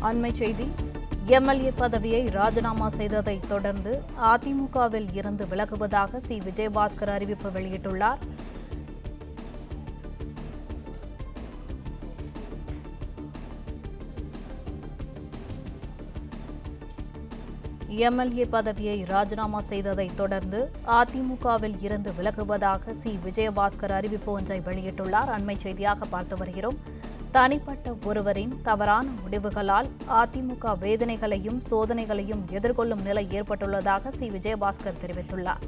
அண்மை செய்தி. எம்எல்ஏ பதவியை ராஜினாமா செய்ததை தொடர்ந்து அதிமுகவில் இருந்து விலகுவதாக சி. விஜயபாஸ்கர் அறிவிப்பு வெளியிட்டுள்ளார். எம்எல்ஏ பதவியை ராஜினாமா செய்ததை தொடர்ந்து அதிமுகவில் இருந்து விலகுவதாக சி. விஜயபாஸ்கர் அறிவிப்பு ஒன்றை வெளியிட்டுள்ளார். அண்மை செய்தியாக பார்த்து வருகிறோம். தனிப்பட்ட ஒருவரின் தவறான முடிவுகளால் அதிமுக வேதனைகளையும் சோதனைகளையும் எதிர்கொள்ளும் நிலை ஏற்பட்டுள்ளதாக சி. விஜயபாஸ்கர் தெரிவித்துள்ளார்.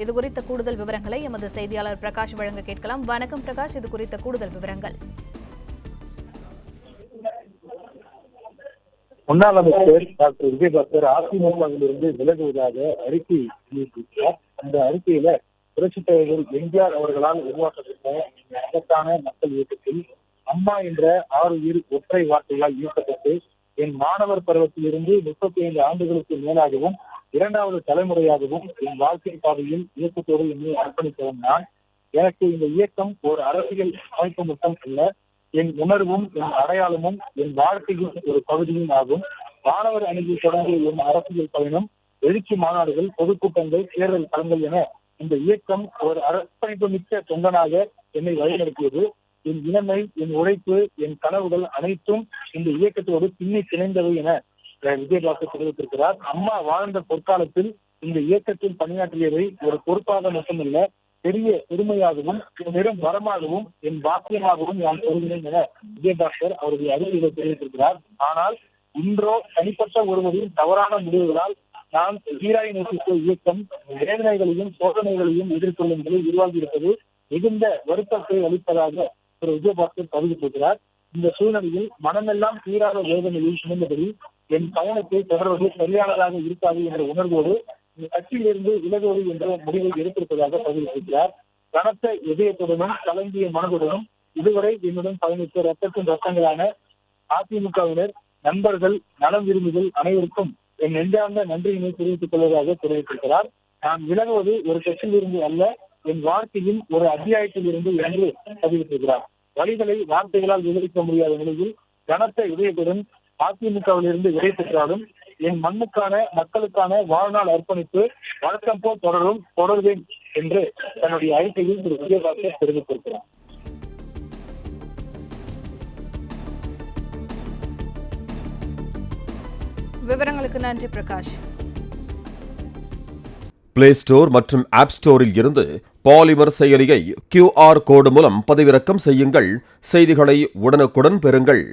இதுகுறித்த கூடுதல் விவரங்களை எமது செய்தியாளர் பிரகாஷ் வழங்க கேட்கலாம். வணக்கம் பிரகாஷ், இது குறித்த கூடுதல் விவரங்கள். முன்னாள் அமைச்சர் டாக்டர் விஜயபாஸ்கர் அதிமுகவிலிருந்து விலகுவதாக அறிக்கை வெளியிட்டிருக்கிறார். அந்த அறிக்கையில புரட்சித் தலைவர் எம்ஜிஆர் அவர்களால் உருவாக்கப்பட்ட மகத்தான மக்கள் இயக்கத்தில் அம்மா என்ற 6 உயிர் ஒற்றை வார்த்தையால் ஈர்க்கப்பட்டு என் மாணவர் பருவத்திலிருந்து 35 ஆண்டுகளுக்கு மேலாகவும் 2வது தலைமுறையாகவும் என் வாழ்க்கை பாதையில் இயக்கத்தோடு என்னை அர்ப்பணித்தவன் நான். எனக்கு இந்த இயக்கம் ஒரு அரசியல் அமைப்பு மட்டும் அல்ல, என் உணர்வும் என் அடையாளமும் என் வாழ்க்கையின் ஒரு பகுதியும் ஆகும். மாணவர் அணியில் தொடங்கிய என் அரசியல் பயணம், எழுச்சி மாநாடுகள், பொதுக்கூட்டங்கள், தேர்தல் களங்கள் என இந்த இயக்கம் ஒரு அர்ப்பணிப்பு மிக்க தொண்டனாக என்னை வழிநடத்தியது. என் இளமை, என் உழைப்பு, என் கனவுகள் அனைத்தும் இந்த இயக்கத்தோடு பின்னி பிணைந்தவை என விஜயபாஸ்கர் தெரிவித்திருக்கிறார். அம்மா வாழ்ந்த பொற்காலத்தில் இந்த இயக்கத்தில் பணியாற்றியதை ஒரு பொறுப்பாக மட்டுமல்ல, பெரிய பெருமையாகவும் பெரும் வரமாகவும் என் பாக்கியமாகவும் நான் கருதினேன் என விஜயபாஸ்கர் அவருடைய அறிவியலை தெரிவித்திருக்கிறார். ஆனால் இன்றோ தனிப்பட்ட ஒருவரின் தவறான முடிவுகளால் நான் சீராய் நேசித்த இயக்கம் வேதனைகளையும் சோதனைகளையும் எதிர்கொள்ளும் நிலை உருவாகியிருப்பது மிகுந்த வருத்தத்தை அளிப்பதாக திரு விஜயபாஸ்கர் தெரிவித்திருக்கிறார். இந்த சூழ்நிலையில் மனமெல்லாம் தீராத வேதனையை சுமந்தபடி என் பயணத்தை தொடர்வது சரியானதாக இருக்காது என்ற உணர்வோடு கட்சியிலிருந்து விலகுவது என்ற முடிவை எடுத்திருப்பதாக பதிவிட்டிருக்கிறார். கனத்த இதயத்துடனும் கலங்கிய மனதுடனும் இதுவரை என்னுடன் பயணித்த ரத்தத்தின் ரத்தங்களான அதிமுகவினர், நண்பர்கள், நலம் விரும்பிகள் அனைவருக்கும் என் நெஞ்சார்ந்த நன்றியினை தெரிவித்துக் கொள்வதாக தெரிவித்திருக்கிறார். நான் விலகுவது ஒரு கட்சியிலிருந்து அல்ல, என் வாழ்க்கையின் ஒரு அத்தியாயத்தில் இருந்து என்று பதிவிட்டிருக்கிறார். வழிகளை வார்த்தைகளால் விவரிக்க முடியாத நிலையில் கனத்த இதயத்துடன் அதிமுகவிலிருந்து விடை பெற்றாலும் என் மண்ணுக்கான மக்களுக்கான வாழ்நாள் அர்ப்பணிப்பு வழக்கம் போல் தொடர்வேன் என்று தன்னுடைய அறிக்கையில் திரு விஜயபாஸ்கர் தெரிவித்திருக்கிறார். விவரங்களுக்கு நன்றி பிரகாஷ். பிளே ஸ்டோர் மற்றும் ஆப் ஸ்டோரில் இருந்து பாலிமர் செயலியை QR கோடு மூலம் பதிவிறக்கம் செய்யுங்கள். செய்திகளை உடனுக்குடன் பெறுங்கள்.